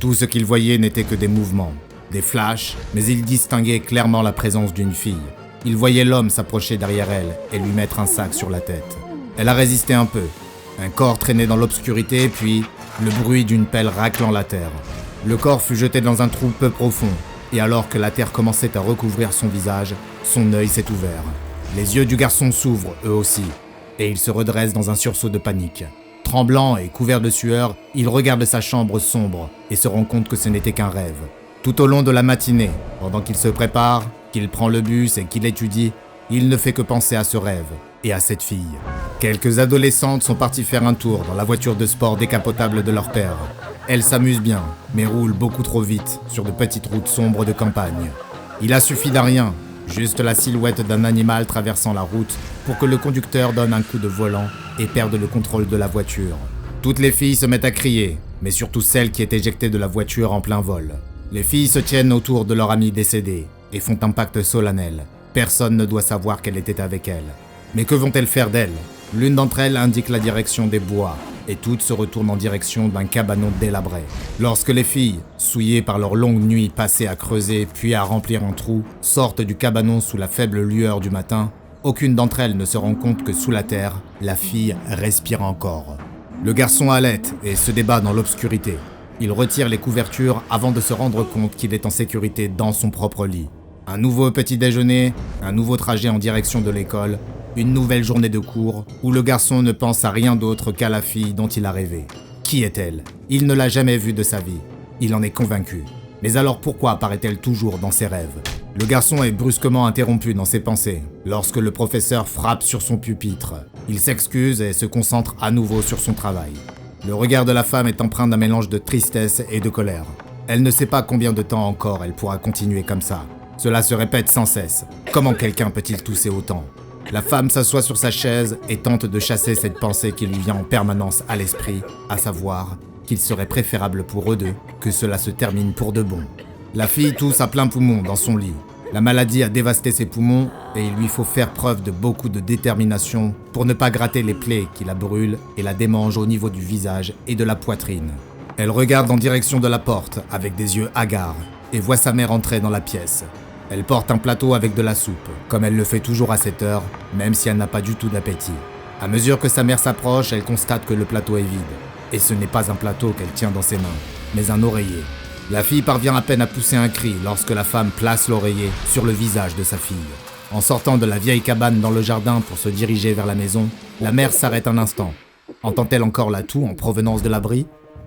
Tout ce qu'il voyait n'était que des mouvements, des flashs, mais il distinguait clairement la présence d'une fille. Il voyait l'homme s'approcher derrière elle et lui mettre un sac sur la tête. Elle a résisté un peu. Un corps traînait dans l'obscurité, puis le bruit d'une pelle raclant la terre. Le corps fut jeté dans un trou peu profond, et alors que la terre commençait à recouvrir son visage, son œil s'est ouvert. Les yeux du garçon s'ouvrent, eux aussi, et il se redresse dans un sursaut de panique. Tremblant et couvert de sueur, il regarde sa chambre sombre et se rend compte que ce n'était qu'un rêve. Tout au long de la matinée, pendant qu'il se prépare, qu'il prend le bus et qu'il étudie, il ne fait que penser à ce rêve et à cette fille. Quelques adolescentes sont parties faire un tour dans la voiture de sport décapotable de leur père. Elles s'amusent bien, mais roulent beaucoup trop vite sur de petites routes sombres de campagne. Il a suffi d'un rien, juste la silhouette d'un animal traversant la route pour que le conducteur donne un coup de volant et perde le contrôle de la voiture. Toutes les filles se mettent à crier, mais surtout celle qui est éjectée de la voiture en plein vol. Les filles se tiennent autour de leur ami décédé et font un pacte solennel. Personne ne doit savoir qu'elle était avec elle. Mais que vont-elles faire d'elle ? L'une d'entre elles indique la direction des bois, et toutes se retournent en direction d'un cabanon délabré. Lorsque les filles, souillées par leur longue nuit passée à creuser puis à remplir un trou, sortent du cabanon sous la faible lueur du matin, aucune d'entre elles ne se rend compte que sous la terre, la fille respire encore. Le garçon halète et se débat dans l'obscurité. Il retire les couvertures avant de se rendre compte qu'il est en sécurité dans son propre lit. Un nouveau petit déjeuner, un nouveau trajet en direction de l'école, une nouvelle journée de cours où le garçon ne pense à rien d'autre qu'à la fille dont il a rêvé. Qui est-elle ? Il ne l'a jamais vue de sa vie. Il en est convaincu. Mais alors pourquoi apparaît-elle toujours dans ses rêves ? Le garçon est brusquement interrompu dans ses pensées lorsque le professeur frappe sur son pupitre. Il s'excuse et se concentre à nouveau sur son travail. Le regard de la femme est empreint d'un mélange de tristesse et de colère. Elle ne sait pas combien de temps encore elle pourra continuer comme ça. Cela se répète sans cesse. Comment quelqu'un peut-il tousser autant ? La femme s'assoit sur sa chaise et tente de chasser cette pensée qui lui vient en permanence à l'esprit, à savoir qu'il serait préférable pour eux deux que cela se termine pour de bon. La fille tousse à plein poumon dans son lit. La maladie a dévasté ses poumons et il lui faut faire preuve de beaucoup de détermination pour ne pas gratter les plaies qui la brûlent et la démangent au niveau du visage et de la poitrine. Elle regarde en direction de la porte avec des yeux hagards et voit sa mère entrer dans la pièce. Elle porte un plateau avec de la soupe, comme elle le fait toujours à cette heure, même si elle n'a pas du tout d'appétit. À mesure que sa mère s'approche, elle constate que le plateau est vide. Et ce n'est pas un plateau qu'elle tient dans ses mains, mais un oreiller. La fille parvient à peine à pousser un cri lorsque la femme place l'oreiller sur le visage de sa fille. En sortant de la vieille cabane dans le jardin pour se diriger vers la maison, la mère s'arrête un instant. Entend-elle encore la toux en provenance de l'abri ?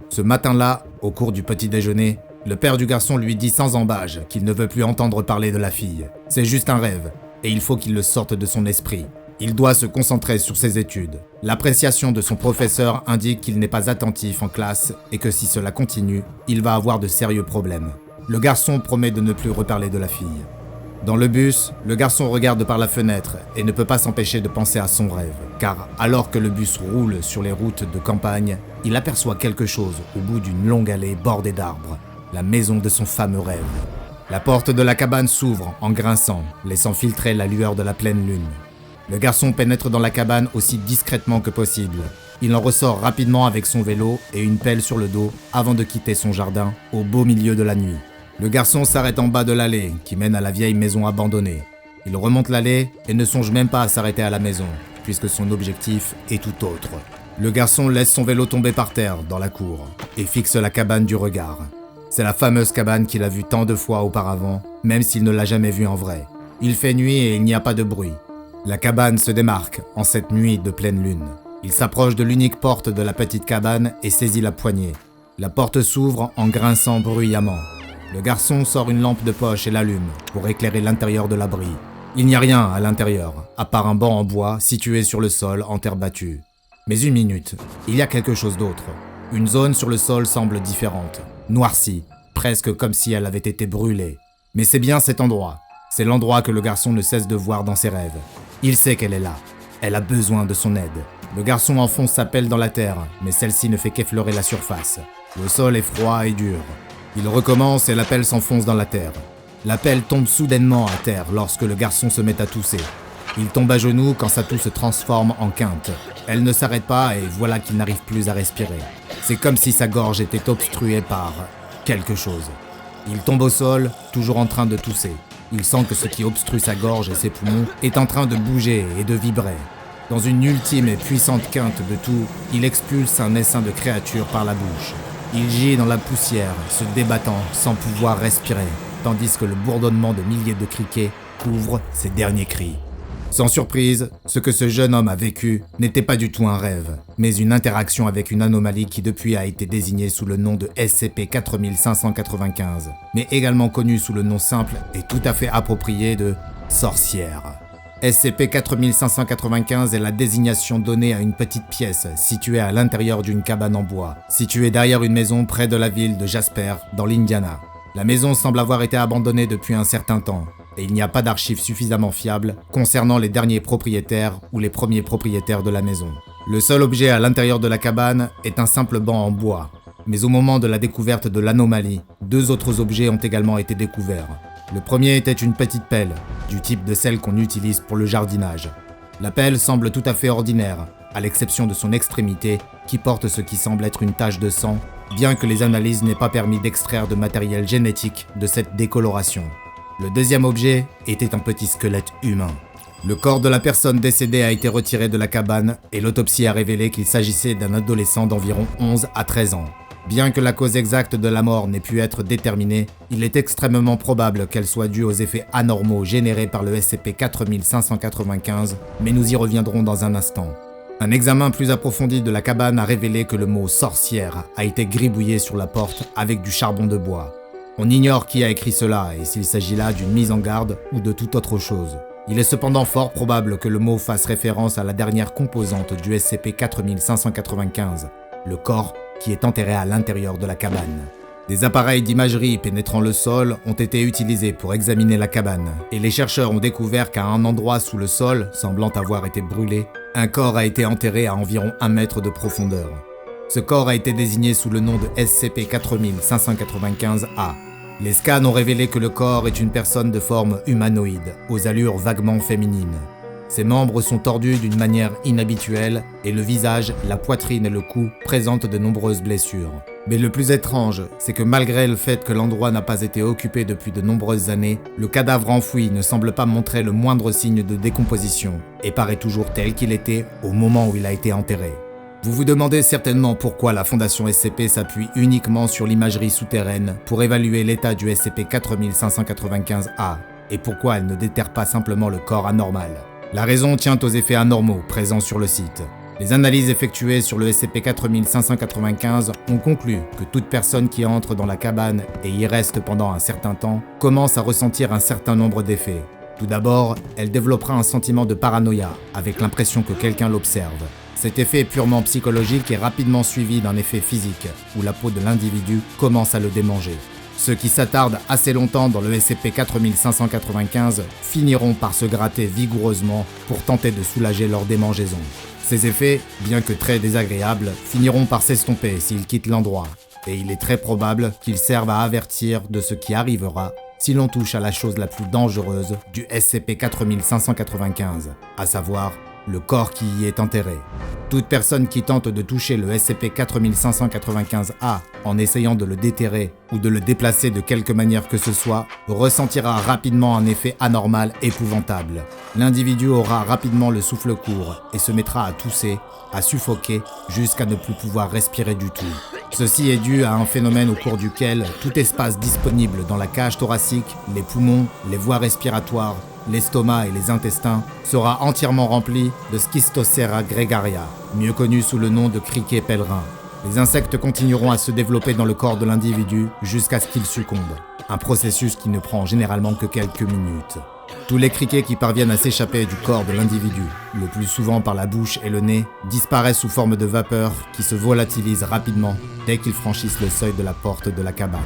Ce matin-là, au cours du petit déjeuner, le père du garçon lui dit sans embâche qu'il ne veut plus entendre parler de la fille. C'est juste un rêve, et il faut qu'il le sorte de son esprit. Il doit se concentrer sur ses études. L'appréciation de son professeur indique qu'il n'est pas attentif en classe et que si cela continue, il va avoir de sérieux problèmes. Le garçon promet de ne plus reparler de la fille. Dans le bus, le garçon regarde par la fenêtre et ne peut pas s'empêcher de penser à son rêve. Car alors que le bus roule sur les routes de campagne, il aperçoit quelque chose au bout d'une longue allée bordée d'arbres. La maison de son fameux rêve. La porte de la cabane s'ouvre en grinçant, laissant filtrer la lueur de la pleine lune. Le garçon pénètre dans la cabane aussi discrètement que possible. Il en ressort rapidement avec son vélo et une pelle sur le dos avant de quitter son jardin au beau milieu de la nuit. Le garçon s'arrête en bas de l'allée qui mène à la vieille maison abandonnée. Il remonte l'allée et ne songe même pas à s'arrêter à la maison, puisque son objectif est tout autre. Le garçon laisse son vélo tomber par terre dans la cour et fixe la cabane du regard. C'est la fameuse cabane qu'il a vue tant de fois auparavant, même s'il ne l'a jamais vue en vrai. Il fait nuit et il n'y a pas de bruit. La cabane se démarque en cette nuit de pleine lune. Il s'approche de l'unique porte de la petite cabane et saisit la poignée. La porte s'ouvre en grinçant bruyamment. Le garçon sort une lampe de poche et l'allume pour éclairer l'intérieur de l'abri. Il n'y a rien à l'intérieur, à part un banc en bois situé sur le sol en terre battue. Mais une minute, il y a quelque chose d'autre. Une zone sur le sol semble différente, noircie, presque comme si elle avait été brûlée. Mais c'est bien cet endroit. C'est l'endroit que le garçon ne cesse de voir dans ses rêves. Il sait qu'elle est là. Elle a besoin de son aide. Le garçon enfonce sa pelle dans la terre, mais celle-ci ne fait qu'effleurer la surface. Le sol est froid et dur. Il recommence et la pelle s'enfonce dans la terre. La pelle tombe soudainement à terre lorsque le garçon se met à tousser. Il tombe à genoux quand sa toux se transforme en quinte. Elle ne s'arrête pas et voilà qu'il n'arrive plus à respirer. C'est comme si sa gorge était obstruée par quelque chose. Il tombe au sol, toujours en train de tousser. Il sent que ce qui obstrue sa gorge et ses poumons est en train de bouger et de vibrer. Dans une ultime et puissante quinte de tout, il expulse un essaim de créature par la bouche. Il gît dans la poussière, se débattant sans pouvoir respirer, tandis que le bourdonnement de milliers de criquets couvre ses derniers cris. Sans surprise, ce que ce jeune homme a vécu n'était pas du tout un rêve, mais une interaction avec une anomalie qui depuis a été désignée sous le nom de SCP-4595, mais également connue sous le nom simple et tout à fait approprié de sorcière. SCP-4595 est la désignation donnée à une petite pièce située à l'intérieur d'une cabane en bois, située derrière une maison près de la ville de Jasper, dans l'Indiana. La maison semble avoir été abandonnée depuis un certain temps, et il n'y a pas d'archives suffisamment fiables concernant les derniers propriétaires ou les premiers propriétaires de la maison. Le seul objet à l'intérieur de la cabane est un simple banc en bois, mais au moment de la découverte de l'anomalie, 2 autres objets ont également été découverts. Le premier était une petite pelle, du type de celle qu'on utilise pour le jardinage. La pelle semble tout à fait ordinaire, à l'exception de son extrémité qui porte ce qui semble être une tache de sang, bien que les analyses n'aient pas permis d'extraire de matériel génétique de cette décoloration. Le deuxième objet était un petit squelette humain. Le corps de la personne décédée a été retiré de la cabane et l'autopsie a révélé qu'il s'agissait d'un adolescent d'environ 11 à 13 ans. Bien que la cause exacte de la mort n'ait pu être déterminée, il est extrêmement probable qu'elle soit due aux effets anormaux générés par le SCP-4595, mais nous y reviendrons dans un instant. Un examen plus approfondi de la cabane a révélé que le mot « sorcière » a été gribouillé sur la porte avec du charbon de bois. On ignore qui a écrit cela et s'il s'agit là d'une mise en garde ou de toute autre chose. Il est cependant fort probable que le mot fasse référence à la dernière composante du SCP-4595, le corps qui est enterré à l'intérieur de la cabane. Des appareils d'imagerie pénétrant le sol ont été utilisés pour examiner la cabane, et les chercheurs ont découvert qu'à un endroit sous le sol, semblant avoir été brûlé, un corps a été enterré à environ 1 mètre de profondeur. Ce corps a été désigné sous le nom de SCP-4595-A. Les scans ont révélé que le corps est une personne de forme humanoïde, aux allures vaguement féminines. Ses membres sont tordus d'une manière inhabituelle et le visage, la poitrine et le cou présentent de nombreuses blessures. Mais le plus étrange, c'est que malgré le fait que l'endroit n'a pas été occupé depuis de nombreuses années, le cadavre enfoui ne semble pas montrer le moindre signe de décomposition et paraît toujours tel qu'il était au moment où il a été enterré. Vous vous demandez certainement pourquoi la Fondation SCP s'appuie uniquement sur l'imagerie souterraine pour évaluer l'état du SCP-4595-A et pourquoi elle ne déterre pas simplement le corps anormal. La raison tient aux effets anormaux présents sur le site. Les analyses effectuées sur le SCP-4595 ont conclu que toute personne qui entre dans la cabane et y reste pendant un certain temps commence à ressentir un certain nombre d'effets. Tout d'abord, elle développera un sentiment de paranoïa, avec l'impression que quelqu'un l'observe. Cet effet est purement psychologique et rapidement suivi d'un effet physique, où la peau de l'individu commence à le démanger. Ceux qui s'attardent assez longtemps dans le SCP-4595 finiront par se gratter vigoureusement pour tenter de soulager leur démangeaison. Ces effets, bien que très désagréables, finiront par s'estomper s'ils quittent l'endroit, et il est très probable qu'ils servent à avertir de ce qui arrivera si l'on touche à la chose la plus dangereuse du SCP-4595, à savoir le corps qui y est enterré. Toute personne qui tente de toucher le SCP-4595-A en essayant de le déterrer ou de le déplacer de quelque manière que ce soit ressentira rapidement un effet anormal épouvantable. L'individu aura rapidement le souffle court et se mettra à tousser, à suffoquer, jusqu'à ne plus pouvoir respirer du tout. Ceci est dû à un phénomène au cours duquel tout espace disponible dans la cage thoracique, les poumons, les voies respiratoires, l'estomac et les intestins sera entièrement rempli de Schistosera gregaria, mieux connu sous le nom de criquet pèlerin. Les insectes continueront à se développer dans le corps de l'individu jusqu'à ce qu'il succombe, un processus qui ne prend généralement que quelques minutes. Tous les criquets qui parviennent à s'échapper du corps de l'individu, le plus souvent par la bouche et le nez, disparaissent sous forme de vapeur qui se volatilise rapidement dès qu'ils franchissent le seuil de la porte de la cabane.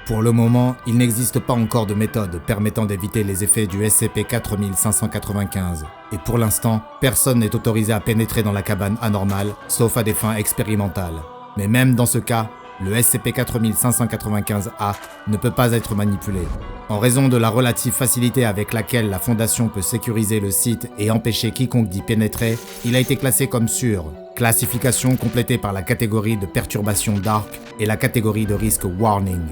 Pour le moment, il n'existe pas encore de méthode permettant d'éviter les effets du SCP-4595. Et pour l'instant, personne n'est autorisé à pénétrer dans la cabane anormale, sauf à des fins expérimentales. Mais même dans ce cas, le SCP-4595-A ne peut pas être manipulé. En raison de la relative facilité avec laquelle la Fondation peut sécuriser le site et empêcher quiconque d'y pénétrer, il a été classé comme sûr. Classification complétée par la catégorie de perturbation dark et la catégorie de risque warning.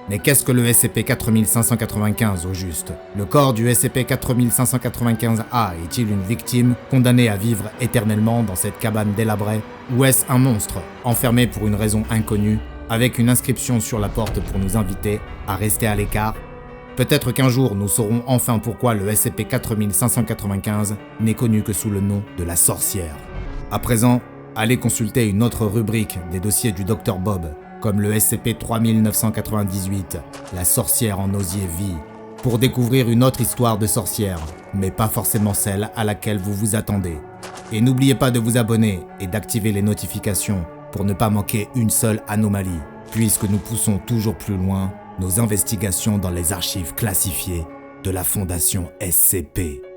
Mais qu'est-ce que le SCP-4595 au juste? Le corps du SCP-4595-A est-il une victime condamnée à vivre éternellement dans cette cabane délabrée? Ou est-ce un monstre, enfermé pour une raison inconnue, avec une inscription sur la porte pour nous inviter à rester à l'écart? Peut-être qu'un jour nous saurons enfin pourquoi le SCP-4595 n'est connu que sous le nom de la sorcière. À présent, allez consulter une autre rubrique des dossiers du Dr Bob, comme le SCP-3998, la sorcière en osier vie, pour découvrir une autre histoire de sorcière, mais pas forcément celle à laquelle vous vous attendez. Et n'oubliez pas de vous abonner et d'activer les notifications pour ne pas manquer une seule anomalie, puisque nous poussons toujours plus loin nos investigations dans les archives classifiées de la Fondation SCP.